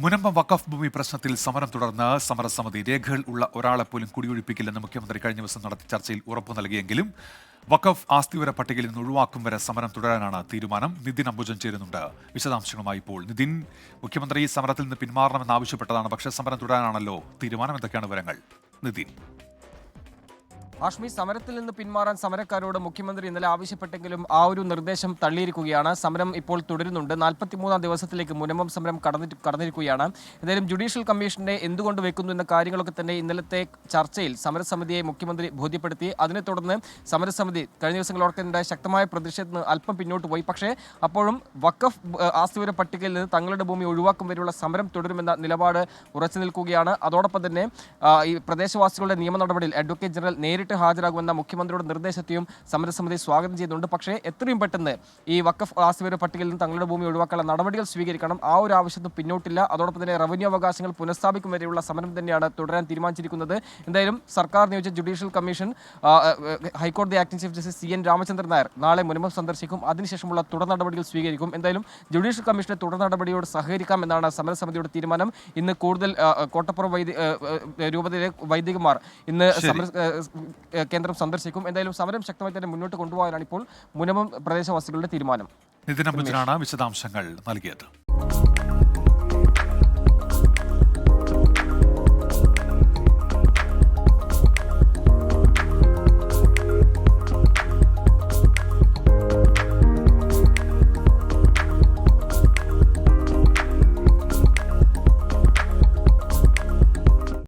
മുനമ്പം വഖഫ് ഭൂമി പ്രശ്നത്തിൽ സമരം തുടർന്ന് സമരസമിതി രേഖകൾ ഉള്ള ഒരാളെ പോലും കുടിയൊഴിപ്പിക്കില്ലെന്ന് മുഖ്യമന്ത്രി കഴിഞ്ഞ ദിവസം നടത്തിയ ചർച്ചയിൽ ഉറപ്പു നൽകിയെങ്കിലും വഖഫ് ആസ്തിവര പട്ടികയിൽ നിന്ന് ഒഴിവാക്കും വരെ സമരം തുടരാനാണ് തീരുമാനം. നിതിൻ അംബുജൻ ചേരുന്നുണ്ട് വിശദാംശങ്ങളുമായി. ഇപ്പോൾ നിതിൻ, മുഖ്യമന്ത്രി സമരത്തിൽ നിന്ന് പിന്മാറണമെന്ന് ആവശ്യപ്പെട്ടതാണ്, പക്ഷേ സമരം തുടരാനാണല്ലോ തീരുമാനം. എന്തൊക്കെയാണ് വിവരങ്ങൾ നിതിൻ? ആഷ്മി, സമരത്തിൽ നിന്ന് പിന്മാറാൻ സമരക്കാരോട് മുഖ്യമന്ത്രി ഇന്നലെ ആവശ്യപ്പെട്ടെങ്കിലും ആ ഒരു നിർദ്ദേശം തള്ളിയിരിക്കുകയാണ്. സമരം ഇപ്പോൾ തുടരുന്നുണ്ട്. 43ാം ദിവസത്തിലേക്ക് മുനമ്പം സമരം കടന്നിരിക്കുകയാണ്. എന്തായാലും ജുഡീഷ്യൽ കമ്മീഷനെ എന്തുകൊണ്ട് വെക്കുന്നു എന്ന കാര്യങ്ങളൊക്കെ തന്നെ ഇന്നലത്തെ ചർച്ചയിൽ സമരസമിതിയെ മുഖ്യമന്ത്രി ബോധ്യപ്പെടുത്തി. അതിനെ തുടർന്ന് സമരസമിതി കഴിഞ്ഞ ദിവസങ്ങളോടെ ശക്തമായ പ്രതിഷേധത്തിന് അല്പം പിന്നോട്ട് പോയി. പക്ഷേ അപ്പോഴും വഖഫ് ആസ്തിവര പട്ടികയിൽ നിന്ന് തങ്ങളുടെ ഭൂമി ഒഴിവാക്കും വരെയുള്ള സമരം തുടരുമെന്ന നിലപാട് ഉറച്ചു നിൽക്കുകയാണ്. അതോടൊപ്പം തന്നെ ഈ പ്രദേശവാസികളുടെ നിയമ നടപടിയിൽ അഡ്വക്കേറ്റ് ജനറൽ നേരിട്ട് ഹാജരാകുമെന്ന മുഖ്യമന്ത്രിയുടെ നിർദ്ദേശത്തെയും സമരസമിതി സ്വാഗതം ചെയ്യുന്നുണ്ട്. പക്ഷേ എത്രയും പെട്ടെന്ന് ഈ വഖഫ് ആസ്തിവര പട്ടികയിൽ നിന്ന് തങ്ങളുടെ ഭൂമി ഒഴിവാക്കാനുള്ള നടപടികൾ സ്വീകരിക്കണം. ആ ഒരു ആവശ്യത്തിന് പിന്നോട്ടില്ല. അതോടൊപ്പം തന്നെ റവന്യൂ അവകാശങ്ങൾ പുനഃസ്ഥാപിക്കും വരെയുള്ള സമരം തന്നെയാണ് തുടരാൻ തീരുമാനിച്ചിരിക്കുന്നത്. എന്തായാലും സർക്കാർ നിയോഗിച്ച ജുഡീഷ്യൽ കമ്മീഷൻ ഹൈക്കോടതി acting chief justice CN Ramachandran Nair നാളെ മുനമ്പം സന്ദർശിക്കും. അതിനുശേഷമുള്ള തുടർ നടപടികൾ സ്വീകരിക്കും. എന്തായാലും ജുഡീഷ്യൽ കമ്മീഷന്റെ തുടർ നടപടിയോട് സഹകരിക്കാം എന്നാണ് സമരസമിതിയുടെ തീരുമാനം. ഇന്ന് കൂടുതൽ കോട്ടപ്പുറം രൂപതയിലെ വൈദികന്മാർ ഇന്ന് കേന്ദ്രം സന്ദർശിക്കും. എന്തായാലും സമരം ശക്തമായി തന്നെ മുന്നോട്ട് കൊണ്ടുപോകാനാണ് ഇപ്പോൾ മുനമ്പം പ്രദേശവാസികളുടെ തീരുമാനം. നിതിൻ അംബുജനാണ് വിശദാംശങ്ങൾ നൽകിയത്.